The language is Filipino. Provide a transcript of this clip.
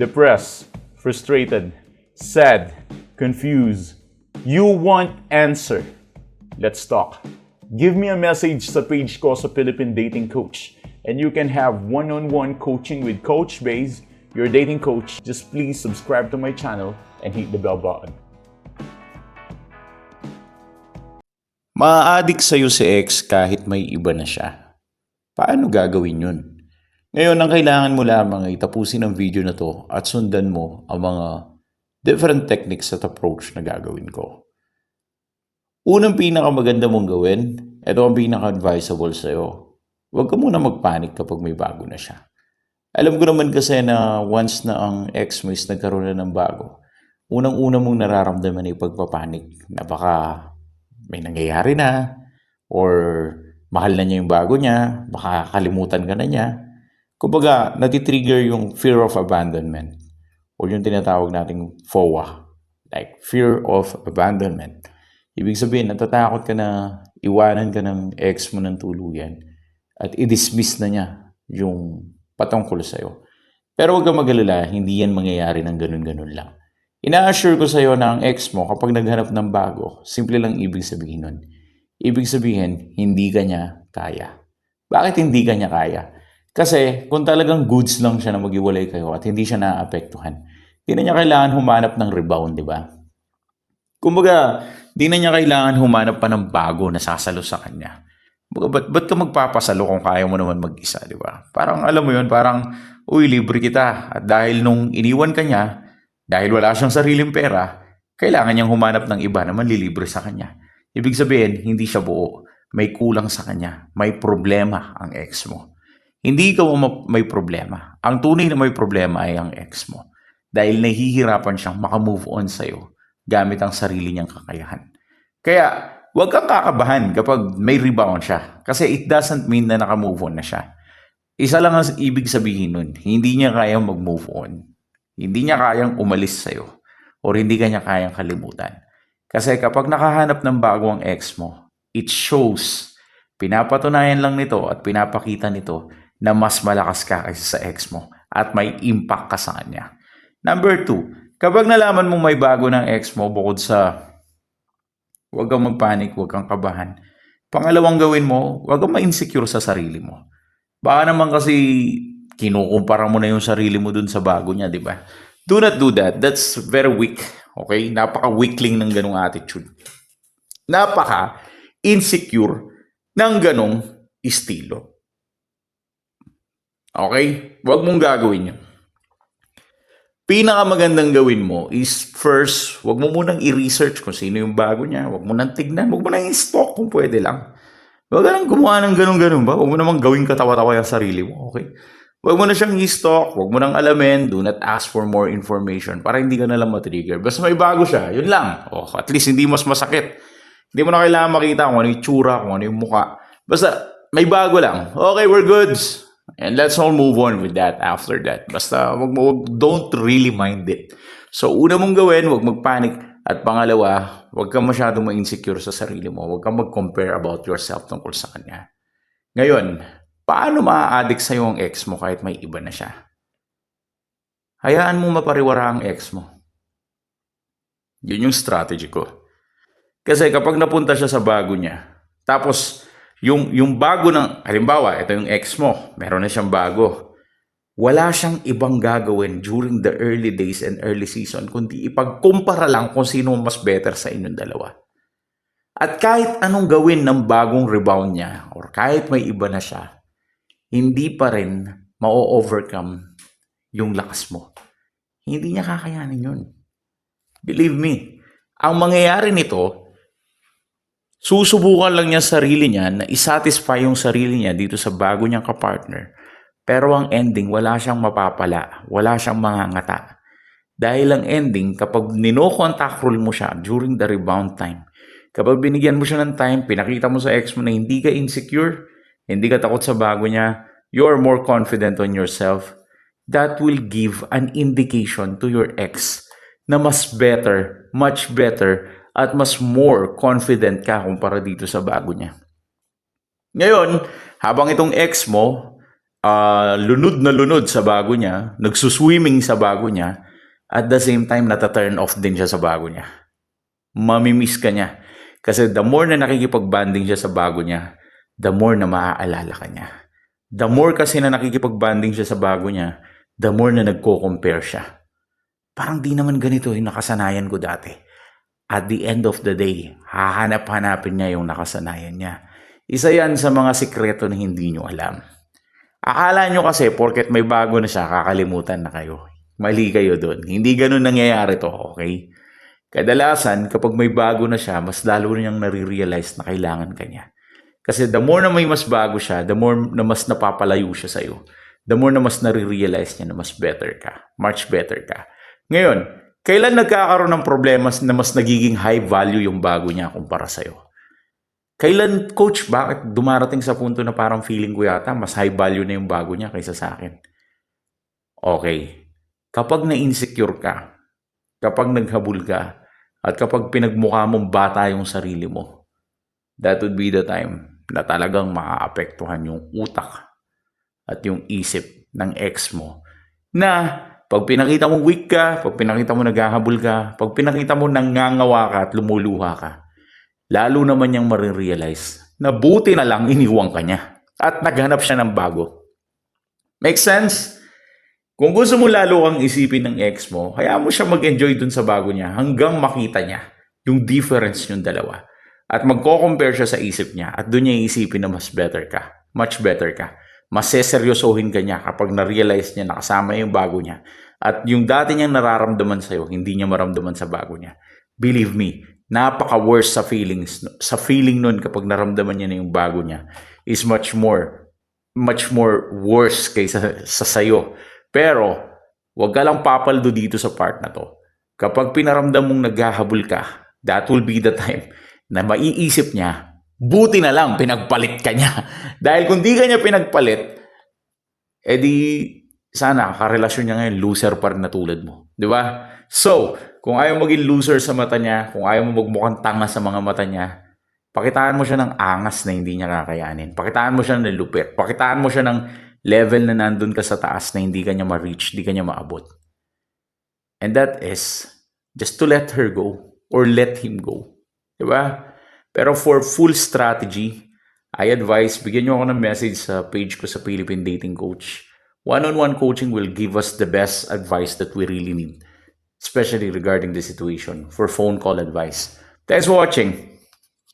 depressed, frustrated, sad, confused. You want answer. Let's talk. Give me a message sa page ko sa Philippine Dating Coach and you can have one-on-one coaching with Coach Baze, your dating coach. Just please subscribe to my channel and hit the bell button. Ma-addict sa'yo si ex kahit may iba na siya. Paano gagawin yun? Ngayon, ang kailangan mo lamang ay tapusin ang video na to at sundan mo ang mga different techniques at approach na gagawin ko. Unang pinakamaganda mong gawin, ito ang pinaka-advisable sa'yo. Huwag ka muna magpanik kapag may bago na siya. Alam ko naman kasi na once na ang ex mo is nagkaroon na ng bago, unang-una mong nararamdaman ay pagpapanik na baka may nangyayari na or mahal na niya yung bago niya, baka kalimutan ka na niya. Kumbaga, natitrigger yung fear of abandonment o yung tinatawag nating FOA, like fear of abandonment. Ibig sabihin, natatakot ka na iwanan ka ng ex mo ng tuluyan at i-dismiss na niya yung patungkol sa'yo. Pero huwag kang mag-alala, hindi yan mangyayari ng ganun-ganun lang. Ina-assure ko sa'yo na ang ex mo kapag naghanap ng bago, simple lang ibig sabihin nun. Ibig sabihin, hindi ka niya kaya. Bakit hindi ka niya kaya? Kasi kung talagang goods lang siya na mag-iwalay kayo at hindi siya naapektuhan, hindi na niya kailangan humanap ng rebound, di ba? Kumbaga, di na niya kailangan humanap pa ng bago na sasalo sa kanya. Ba't ka magpapasalo kung kaya mo naman mag-isa, di ba? Parang alam mo yun, parang, uy, libre kita. At dahil nung iniwan ka niya, dahil wala siyang sariling pera, kailangan niyang humanap ng iba na manlilibre sa kanya. Ibig sabihin, hindi siya buo. May kulang sa kanya. May problema ang ex mo. Hindi ikaw may problema. Ang tunay na may problema ay ang ex mo. Dahil nahihirapan siyang makamove on sa'yo gamit ang sarili niyang kakayahan. Kaya, huwag kang kakabahan kapag may rebound siya. Kasi it doesn't mean na nakamove on na siya. Isa lang ang ibig sabihin nun, hindi niya kayang mag-move on. Hindi niya kayang umalis sa'yo or hindi ka niya kayang kalimutan. Kasi kapag nakahanap ng bago ang ex mo, it shows, pinapatunayan lang nito at pinapakita nito na mas malakas ka kaysa sa ex mo at may impact ka sa kanya. Number 2, kapag nalaman mong may bago ng ex mo bukod sa huwag kang magpanik, huwag kang kabahan, pangalawang gawin mo, huwag kang ma-insecure sa sarili mo. Baka naman kasi kinukumpara mo na yung sarili mo dun sa bago niya, di ba? Do not do that. That's very weak. Okay? Napaka-weakling ng ganong attitude. Napaka-insecure ng ganong estilo. Okay? Huwag mong gagawin yun. Pinakamagandang gawin mo is first, huwag mo munang i-research kung sino yung bago niya. Huwag mo nang tignan. Huwag mo nang i-stalk kung pwede lang. Huwag ka nang gumawa ng ganun-ganun ba? Huwag mo namang gawin katawa-tawa yung sarili mo. Okay? Huwag mo na siyang i-stalk, huwag mo nang alamin, do not ask for more information para hindi ka na lang matrigger. Basta may bago siya, yun lang. At least hindi mas masakit. Hindi mo na kailangan makita kung ano yung tsura, kung ano yung muka. Basta may bago lang. Okay, we're goods. And let's all move on with that after that. Basta don't really mind it. So una mong gawin, huwag magpanic. At pangalawa, huwag kang masyadong ma-insecure sa sarili mo. Huwag kang mag-compare about yourself tungkol sa kanya. Ngayon, paano maa-addict sa'yo ang ex mo kahit may iba na siya? Hayaan mo mapariwara ang ex mo. Yun yung strategy ko. Kasi kapag napunta siya sa bago niya, tapos yung bago ng, halimbawa, ito yung ex mo, meron na siyang bago. Wala siyang ibang gagawin during the early days and early season, kundi ipagkumpara lang kung sino mas better sa inyong dalawa. At kahit anong gawin ng bagong rebound niya, or kahit may iba na siya, hindi pa rin ma-overcome yung lakas mo. Hindi niya kakayanin yun. Believe me, ang mangyayari nito, susubukan lang niya sarili niya na isatisfy yung sarili niya dito sa bago niyang kapartner. Pero ang ending, wala siyang mapapala, wala siyang mangangata. Dahil ang ending, kapag nino-contact rule mo siya during the rebound time, kapag binigyan mo siya ng time, pinakita mo sa ex mo na hindi ka insecure, hindi ka takot sa bago niya, you're more confident on yourself, that will give an indication to your ex na mas better, much better, at mas more confident ka kumpara dito sa bago niya. Ngayon, habang itong ex mo lunod na lunod sa bago niya, nagsuswimming sa bago niya, at the same time nata-turn off din siya sa bago niya. Mamimiss ka niya. Kasi the more na nakikipag-banding siya sa bago niya, the more na maaalala ka niya. The more kasi na nakikipag-banding siya sa bago niya, the more na nagko-compare siya. Parang di naman ganito yung nakasanayan ko dati. At the end of the day, hahanap-hanapin niya yung nakasanayan niya. Isa yan sa mga sikreto na hindi nyo alam. Akala nyo kasi porket may bago na siya, kakalimutan na kayo. Mali kayo doon. Hindi ganun nangyayari to, okay? Kadalasan, kapag may bago na siya, mas lalo niyang nare-realize na kailangan ka niya. Kasi the more na may mas bago siya, the more na mas napapalayo siya sa'yo. The more na mas nare-realize niya na mas better ka. Much better ka. Ngayon, kailan nagkakaroon ng problema na mas nagiging high value yung bago niya kumpara sa'yo? Kailan, coach, bakit dumarating sa punto na parang feeling ko yata mas high value na yung bago niya kaysa sa akin? Okay. Kapag na-insecure ka, kapag naghabol ka, at kapag pinagmukha mong bata yung sarili mo, that would be the time na talagang maaapektuhan yung utak at yung isip ng ex mo na pag pinakita mo weak ka, pag pinakita mo naghahabol ka, pag pinakita mo nangangawa ka at lumuluha ka, lalo naman niyang marirealize na buti na lang iniwang ka niya at naghanap siya ng bago. Make sense? Kung gusto mo lalo kang isipin ng ex mo, hayaan mo siya mag-enjoy dun sa bago niya hanggang makita niya yung difference yung dalawa. At magko-compare siya sa isip niya at dun niya iisipin na mas better ka, much better ka. Mas seseryosohin ka niya kapag na-realize niya na kasama yung bago niya. At yung dati niyang nararamdaman sa'yo, hindi niya maramdaman sa bago niya. Believe me, napaka-worse sa feeling nun kapag naramdaman niya na yung bago niya is much more worse kaysa sa sayo. Pero, wag ka lang papaldo dito sa part na to. Kapag pinaramdam mong naghahabol ka, that will be the time na maiisip niya, buti na lang pinagpalit ka niya. Dahil kung di ka niya pinagpalit, edi sana karelasyon niya ngayon loser pa rin na tulad mo. Di ba? So, kung ayaw maging loser sa mata niya, kung ayaw mo magmukhang tanga sa mga mata niya, pakitaan mo siya ng angas na hindi niya kakayanin. Pakitaan mo siya ng lupit. Pakitaan mo siya ng level na nandun ka sa taas na hindi ka niya ma-reach, hindi ka niya maabot. And that is just to let her go or let him go. Diba? Pero for full strategy, I advise, bigyan nyo ako ng message sa page ko sa Philippine Dating Coach. One-on-one coaching will give us the best advice that we really need, especially regarding the situation for phone call advice. Thanks for watching.